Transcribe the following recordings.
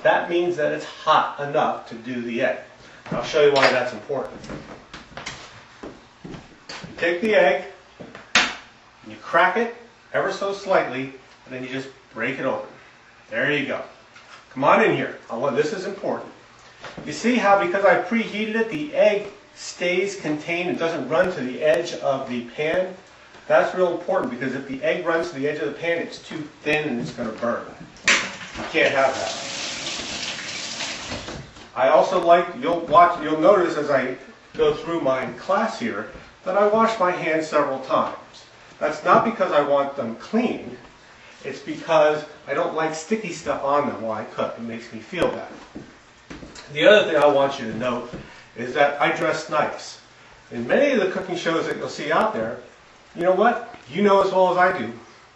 that means that it's hot enough to do the egg. I'll show you why that's important. You take the egg, and you crack it ever so slightly, and then you just break it open. There you go. Come on in here. This is important. You see how because I preheated it, the egg stays contained and doesn't run to the edge of the pan? That's real important because if the egg runs to the edge of the pan, it's too thin and it's going to burn. You can't have that. I also like, you'll notice as I go through my class here, that I wash my hands several times. That's not because I want them clean. It's because I don't like sticky stuff on them while I cook. It makes me feel bad. The other thing I want you to note is that I dress nice. In many of the cooking shows that you'll see out there, you know what? You know as well as I do.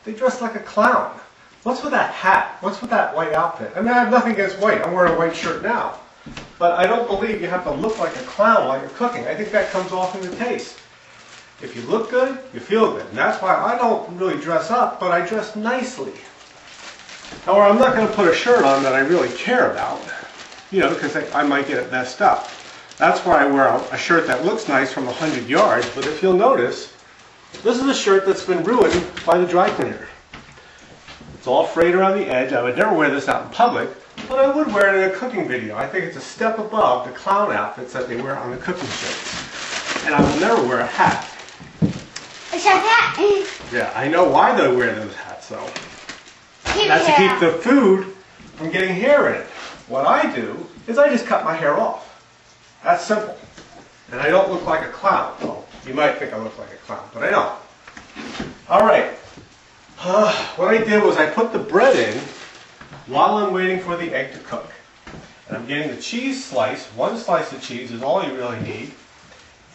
They dress like a clown. What's with that hat? What's with that white outfit? I mean, I have nothing against white. I'm wearing a white shirt now. But I don't believe you have to look like a clown while you're cooking. I think that comes off in the taste. If you look good, you feel good. And that's why I don't really dress up, but I dress nicely. However, I'm not going to put a shirt on that I really care about, because I might get it messed up. That's why I wear a shirt that looks nice from 100 yards, but if you'll notice, this is a shirt that's been ruined by the dry cleaner. It's all frayed around the edge. I would never wear this out in public, but I would wear it in a cooking video. I think it's a step above the clown outfits that they wear on the cooking shows. And I will never wear a hat. It's a hat. Yeah, I know why they wear those hats, though. That's to keep the food from getting hair in it. What I do is I just cut my hair off. That's simple. And I don't look like a clown. Well, you might think I look like a clown, but I don't. All right. What I did was I put the bread in while I'm waiting for the egg to cook. And I'm getting the cheese slice. One slice of cheese is all you really need.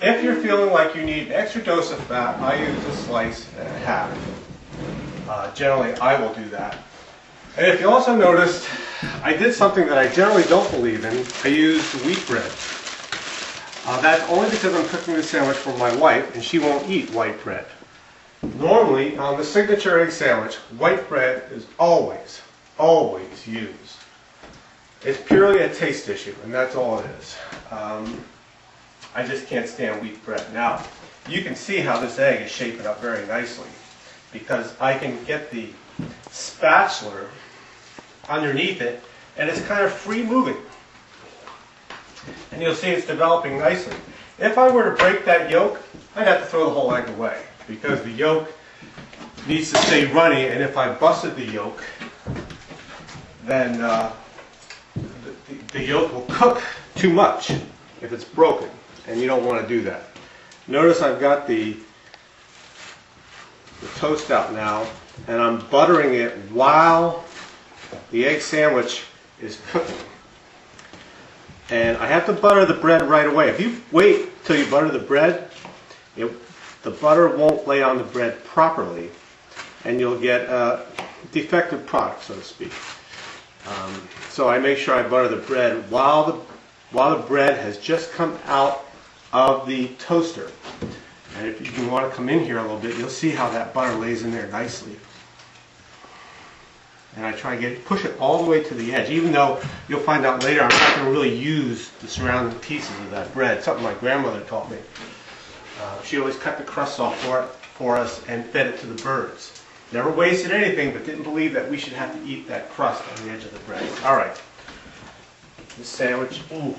If you're feeling like you need an extra dose of fat, I use a slice and a half. Generally, I will do that. And if you also noticed, I did something that I generally don't believe in. I used wheat bread. That's only because I'm cooking the sandwich for my wife, and she won't eat white bread. Normally, on the signature egg sandwich, white bread is always used. It's purely a taste issue, and that's all it is. I just can't stand wheat bread. Now, you can see how this egg is shaping up very nicely because I can get the spatula underneath it and it's kind of free moving. And you'll see it's developing nicely. If I were to break that yolk, I'd have to throw the whole egg away because the yolk needs to stay runny, and if I busted the yolk, then the yolk will cook too much if it's broken. And you don't want to do that. Notice I've got the toast out now, and I'm buttering it while the egg sandwich is cooking. And I have to butter the bread right away. If you wait till you butter the bread, the butter won't lay on the bread properly, and you'll get a defective product, so to speak. So I make sure I butter the bread while the bread has just come out of the toaster. And if you want to come in here a little bit, you'll see how that butter lays in there nicely. And I try to push it all the way to the edge, even though you'll find out later I'm not going to really use the surrounding pieces of that bread. Something my grandmother taught me. She always cut the crust off for us and fed it to the birds. Never wasted anything, but didn't believe that we should have to eat that crust on the edge of the bread. All right. This sandwich, ooh.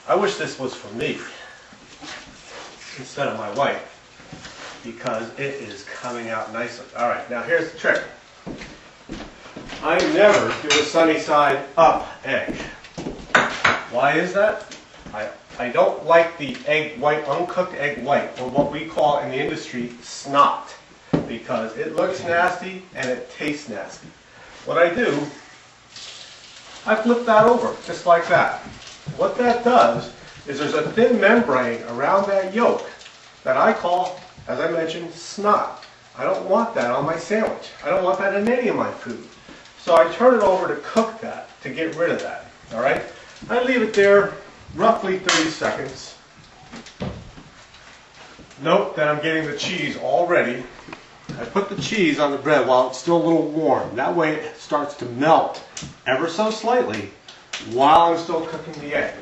I wish this was for me instead of my wife because it is coming out nicely. All right, now here's the trick. I never do a sunny side up egg. Why is that? I don't like the egg white, uncooked egg white, or what we call in the industry snot, because it looks nasty and it tastes nasty. What I do, I flip that over, just like that. What that does is there's a thin membrane around that yolk that I call, as I mentioned, snot. I don't want that on my sandwich. I don't want that in any of my food. So I turn it over to cook that, to get rid of that. All right? I leave it there roughly 30 seconds. Note that I'm getting the cheese all ready. I put the cheese on the bread while it's still a little warm. That way it starts to melt ever so slightly while I'm still cooking the egg.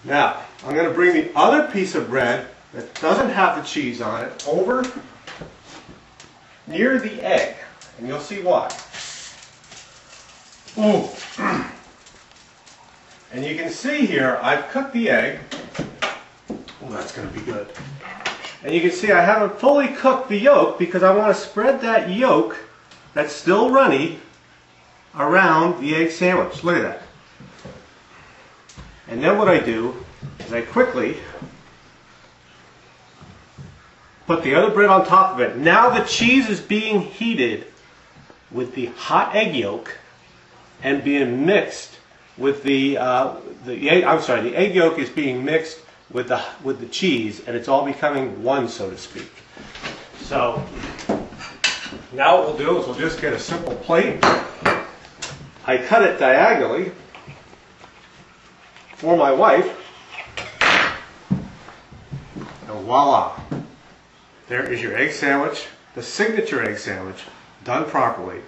Now, I'm going to bring the other piece of bread that doesn't have the cheese on it over near the egg, and you'll see why. Ooh. And you can see here, I've cooked the egg. Oh, that's going to be good. And you can see I haven't fully cooked the yolk because I want to spread that yolk that's still runny around the egg sandwich. Look at that. And then what I do is I quickly put the other bread on top of it. Now the cheese is being heated with the hot egg yolk and being mixed with the egg yolk is being mixed with the cheese, and it's all becoming one, so to speak. So now what we'll do is we'll just get a simple plate. I cut it diagonally for my wife, and voila! There is your egg sandwich, the signature egg sandwich, done properly.